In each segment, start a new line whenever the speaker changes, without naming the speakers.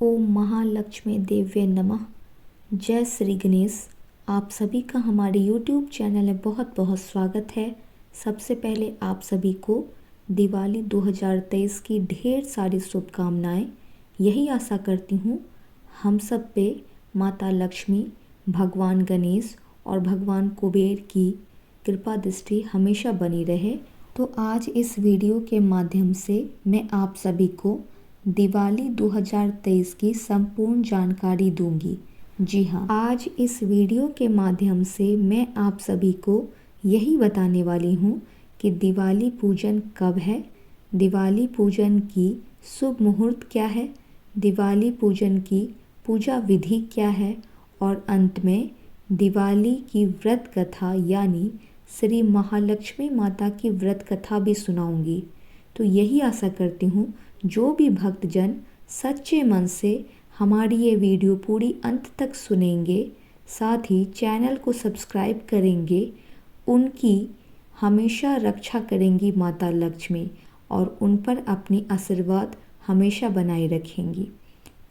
ओम महालक्ष्मी देव्य नमः। जय श्री गणेश। आप सभी का हमारे YouTube चैनल में बहुत बहुत स्वागत है। सबसे पहले आप सभी को दिवाली 2023 की ढेर सारी शुभकामनाएं। यही आशा करती हूँ हम सब पे माता लक्ष्मी, भगवान गणेश और भगवान कुबेर की कृपा दृष्टि हमेशा बनी रहे। तो आज इस वीडियो के माध्यम से मैं आप सभी को दिवाली 2023 की संपूर्ण जानकारी दूंगी। जी हाँ, आज इस वीडियो के माध्यम से मैं आप सभी को यही बताने वाली हूँ कि दिवाली पूजन कब है, दिवाली पूजन की शुभ मुहूर्त क्या है, दिवाली पूजन की पूजा विधि क्या है और अंत में दिवाली की व्रत कथा यानी श्री महालक्ष्मी माता की व्रत कथा भी सुनाऊंगी। तो यही आशा करती हूँ जो भी भक्तजन सच्चे मन से हमारी ये वीडियो पूरी अंत तक सुनेंगे, साथ ही चैनल को सब्सक्राइब करेंगे, उनकी हमेशा रक्षा करेंगी माता लक्ष्मी और उन पर अपनी आशीर्वाद हमेशा बनाए रखेंगी।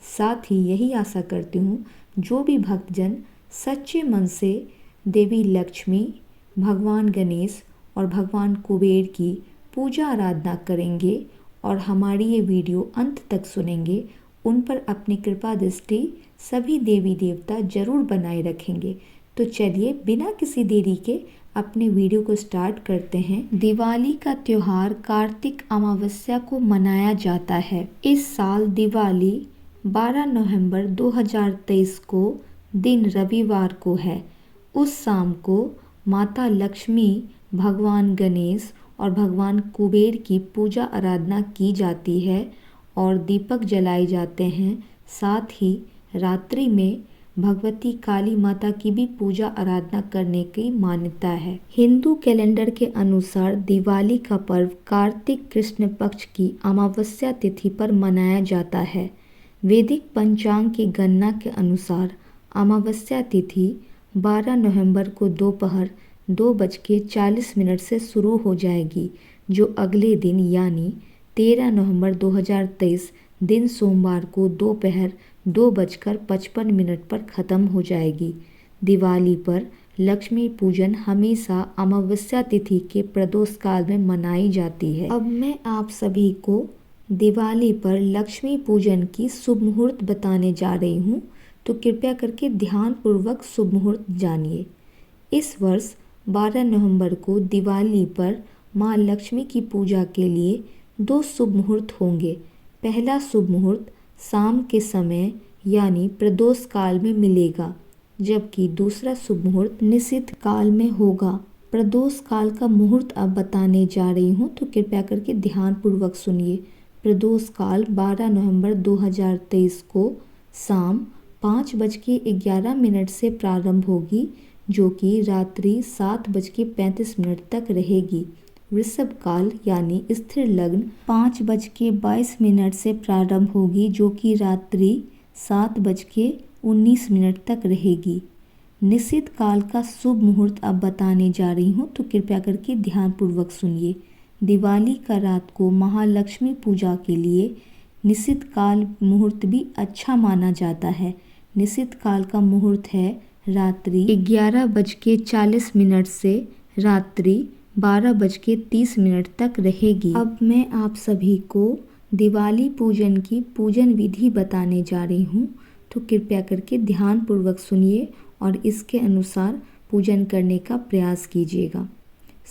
साथ ही यही आशा करती हूँ जो भी भक्तजन सच्चे मन से देवी लक्ष्मी, भगवान गणेश और भगवान कुबेर की पूजा आराधना करेंगे और हमारी ये वीडियो अंत तक सुनेंगे, उन पर अपनी कृपा दृष्टि सभी देवी देवता जरूर बनाए रखेंगे। तो चलिए बिना किसी देरी के अपने वीडियो को स्टार्ट करते हैं। दिवाली का त्योहार कार्तिक अमावस्या को मनाया जाता है। इस साल दिवाली 12 नवंबर 2023 को दिन रविवार को है। उस शाम को माता लक्ष्मी, भगवान गणेश और भगवान कुबेर की पूजा आराधना की जाती है और दीपक जलाए जाते हैं। साथ ही रात्रि में भगवती काली माता की भी पूजा आराधना करने की मान्यता है। हिंदू कैलेंडर के अनुसार दिवाली का पर्व कार्तिक कृष्ण पक्ष की अमावस्या तिथि पर मनाया जाता है। वैदिक पंचांग की गणना के अनुसार अमावस्या तिथि 12 नवंबर को दोपहर 2:40 से शुरू हो जाएगी, जो अगले दिन यानी 13 नवंबर 2023 दिन सोमवार को दोपहर 2:55 पर ख़त्म हो जाएगी। दिवाली पर लक्ष्मी पूजन हमेशा अमावस्या तिथि के प्रदोष काल में मनाई जाती है। अब मैं आप सभी को दिवाली पर लक्ष्मी पूजन की शुभ मुहूर्त बताने जा रही हूँ, तो कृपया करके ध्यानपूर्वक शुभ मुहूर्त जानिए। इस वर्ष 12 नवंबर को दिवाली पर माँ लक्ष्मी की पूजा के लिए 2 शुभ मुहूर्त होंगे। पहला शुभ मुहूर्त शाम के समय यानी प्रदोष काल में मिलेगा, जबकि दूसरा शुभ मुहूर्त निषिद्ध काल में होगा। प्रदोष काल का मुहूर्त अब बताने जा रही हूँ, तो कृपया करके ध्यानपूर्वक सुनिए। प्रदोष काल 12 नवंबर 2023 को शाम 5:11 से प्रारंभ होगी, जो कि रात्रि 7:35 तक रहेगी। वृषभ काल यानी स्थिर लग्न 5:22 से प्रारंभ होगी, जो कि रात्रि 7:19 तक रहेगी। निषिद्ध काल का शुभ मुहूर्त अब बताने जा रही हूँ, तो कृपया करके ध्यानपूर्वक सुनिए। दिवाली का रात को महालक्ष्मी पूजा के लिए निषिद्ध काल मुहूर्त भी अच्छा माना जाता है। निषिद्ध काल का मुहूर्त है रात्रि 11:40 से रात्रि 12:30 तक रहेगी। अब मैं आप सभी को दिवाली पूजन की पूजन विधि बताने जा रही हूँ, तो कृपया करके ध्यानपूर्वक सुनिए और इसके अनुसार पूजन करने का प्रयास कीजिएगा।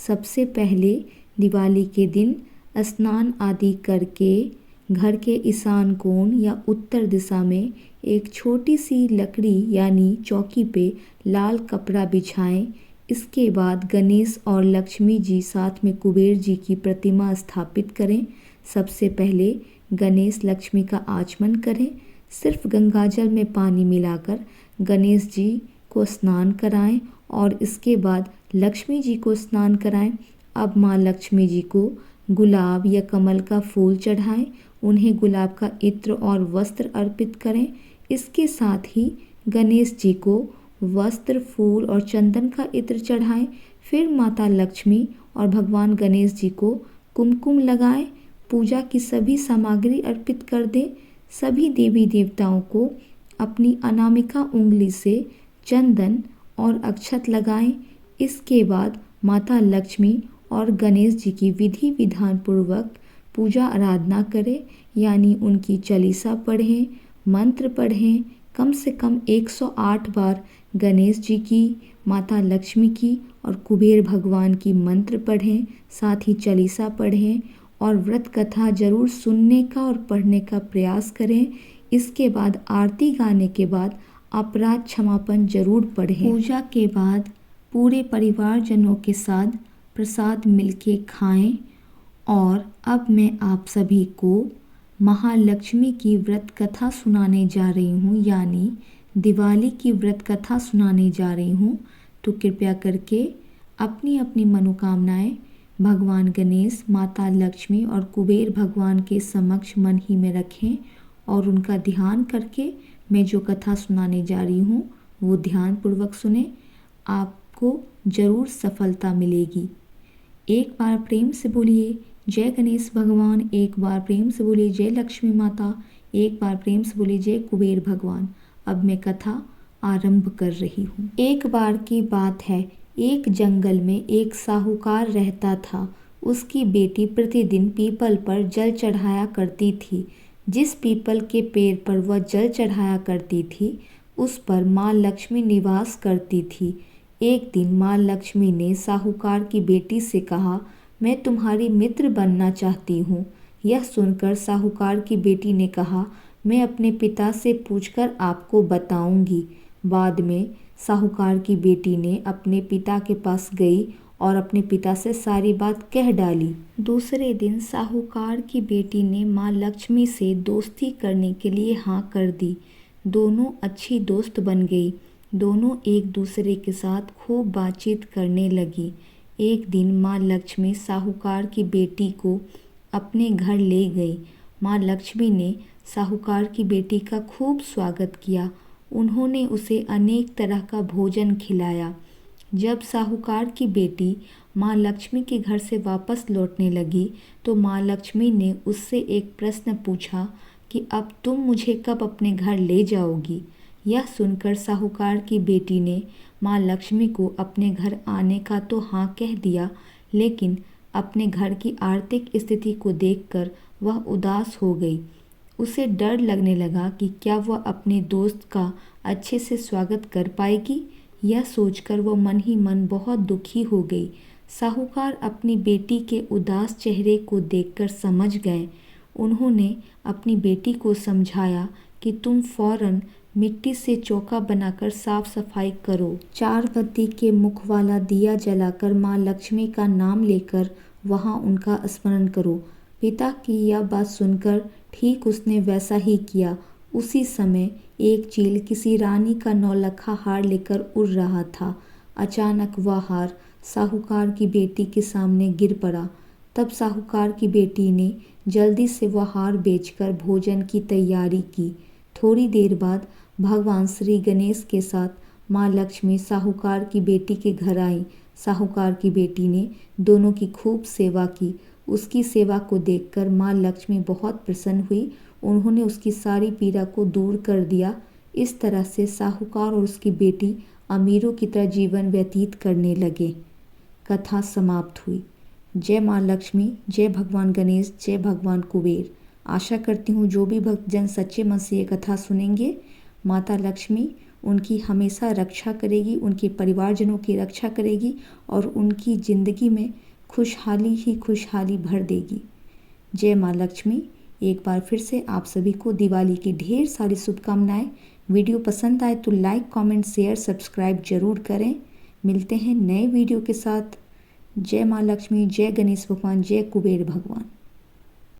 सबसे पहले दिवाली के दिन स्नान आदि करके घर के ईशान कोण या उत्तर दिशा में एक छोटी सी लकड़ी यानी चौकी पे लाल कपड़ा बिछाएं। इसके बाद गणेश और लक्ष्मी जी साथ में कुबेर जी की प्रतिमा स्थापित करें। सबसे पहले गणेश लक्ष्मी का आचमन करें। सिर्फ गंगाजल में पानी मिलाकर गणेश जी को स्नान कराएं और इसके बाद लक्ष्मी जी को स्नान कराएं। अब माँ लक्ष्मी जी को गुलाब या कमल का फूल चढ़ाएं। उन्हें गुलाब का इत्र और वस्त्र अर्पित करें। इसके साथ ही गणेश जी को वस्त्र, फूल और चंदन का इत्र चढ़ाएं। फिर माता लक्ष्मी और भगवान गणेश जी को कुमकुम लगाएं। पूजा की सभी सामग्री अर्पित कर दें। सभी देवी देवताओं को अपनी अनामिका उंगली से चंदन और अक्षत लगाएं। इसके बाद माता लक्ष्मी और गणेश जी की विधि विधान पूर्वक पूजा आराधना करें, यानी उनकी चालीसा पढ़ें, मंत्र पढ़ें। कम से कम 108 बार गणेश जी की, माता लक्ष्मी की और कुबेर भगवान की मंत्र पढ़ें, साथ ही चालीसा पढ़ें और व्रत कथा जरूर सुनने का और पढ़ने का प्रयास करें। इसके बाद आरती गाने के बाद अपराध क्षमापन जरूर पढ़ें। पूजा के बाद पूरे परिवारजनों के साथ प्रसाद मिलके खाएं। और अब मैं आप सभी को महालक्ष्मी की व्रत कथा सुनाने जा रही हूँ, यानी दिवाली की व्रत कथा सुनाने जा रही हूँ। तो कृपया करके अपनी अपनी मनोकामनाएं भगवान गणेश, माता लक्ष्मी और कुबेर भगवान के समक्ष मन ही में रखें और उनका ध्यान करके मैं जो कथा सुनाने जा रही हूँ वो ध्यानपूर्वक सुने। आपको ज़रूर सफलता मिलेगी। एक बार प्रेम से बोलिए जय गणेश भगवान, एक बार प्रेम से बोलिए जय लक्ष्मी माता, एक बार प्रेम से बोलिए जय कुबेर भगवान। अब मैं कथा आरंभ कर रही हूँ। एक बार की बात है, एक जंगल में एक साहूकार रहता था। उसकी बेटी प्रतिदिन पीपल पर जल चढ़ाया करती थी। जिस पीपल के पेड़ पर वह जल चढ़ाया करती थी उस पर माँ लक्ष्मी निवास करती थी। एक दिन माँ लक्ष्मी ने साहूकार की बेटी से कहा, मैं तुम्हारी मित्र बनना चाहती हूँ। यह सुनकर साहूकार की बेटी ने कहा, मैं अपने पिता से पूछकर आपको बताऊंगी। बाद में साहूकार की बेटी ने अपने पिता के पास गई और अपने पिता से सारी बात कह डाली। दूसरे दिन साहूकार की बेटी ने माँ लक्ष्मी से दोस्ती करने के लिए हाँ कर दी। दोनों अच्छी दोस्त बन गई। दोनों एक दूसरे के साथ खूब बातचीत करने लगी। एक दिन माँ लक्ष्मी साहूकार की बेटी को अपने घर ले गई। माँ लक्ष्मी ने साहूकार की बेटी का खूब स्वागत किया। उन्होंने उसे अनेक तरह का भोजन खिलाया। जब साहूकार की बेटी माँ लक्ष्मी के घर से वापस लौटने लगी तो माँ लक्ष्मी ने उससे एक प्रश्न पूछा कि अब तुम मुझे कब अपने घर ले जाओगी। यह सुनकर साहूकार की बेटी ने माँ लक्ष्मी को अपने घर आने का तो हाँ कह दिया, लेकिन अपने घर की आर्थिक स्थिति को देखकर वह उदास हो गई। उसे डर लगने लगा कि क्या वह अपने दोस्त का अच्छे से स्वागत कर पाएगी। यह सोचकर वह मन ही मन बहुत दुखी हो गई। साहूकार अपनी बेटी के उदास चेहरे को देखकर समझ गए। उन्होंने अपनी बेटी को समझाया कि तुम फौरन मिट्टी से चौका बनाकर साफ सफाई करो। 4 बत्ती के मुख वाला दिया जलाकर माँ लक्ष्मी का नाम लेकर वहाँ उनका स्मरण करो। पिता की यह बात सुनकर ठीक उसने वैसा ही किया। उसी समय एक चील किसी रानी का नौलखा हार लेकर उड़ रहा था। अचानक वह हार साहूकार की बेटी के सामने गिर पड़ा। तब साहूकार की बेटी ने जल्दी से वह हार बेचकर भोजन की तैयारी की। थोड़ी देर बाद भगवान श्री गणेश के साथ माँ लक्ष्मी साहूकार की बेटी के घर आई। साहूकार की बेटी ने दोनों की खूब सेवा की। उसकी सेवा को देखकर माँ लक्ष्मी बहुत प्रसन्न हुई। उन्होंने उसकी सारी पीड़ा को दूर कर दिया। इस तरह से साहूकार और उसकी बेटी अमीरों की तरह जीवन व्यतीत करने लगे। कथा समाप्त हुई। जय माँ लक्ष्मी, जय भगवान गणेश, जय भगवान कुबेर। आशा करती हूँ जो भी भक्तजन सच्चे मन से ये कथा सुनेंगे, माता लक्ष्मी उनकी हमेशा रक्षा करेगी, उनके परिवारजनों की रक्षा करेगी और उनकी ज़िंदगी में खुशहाली ही खुशहाली भर देगी। जय माँ लक्ष्मी। एक बार फिर से आप सभी को दिवाली की ढेर सारी शुभकामनाएं। वीडियो पसंद आए तो लाइक, कमेंट, शेयर, सब्सक्राइब जरूर करें। मिलते हैं नए वीडियो के साथ। जय माँ लक्ष्मी, जय गणेश भगवान, जय कुबेर भगवान।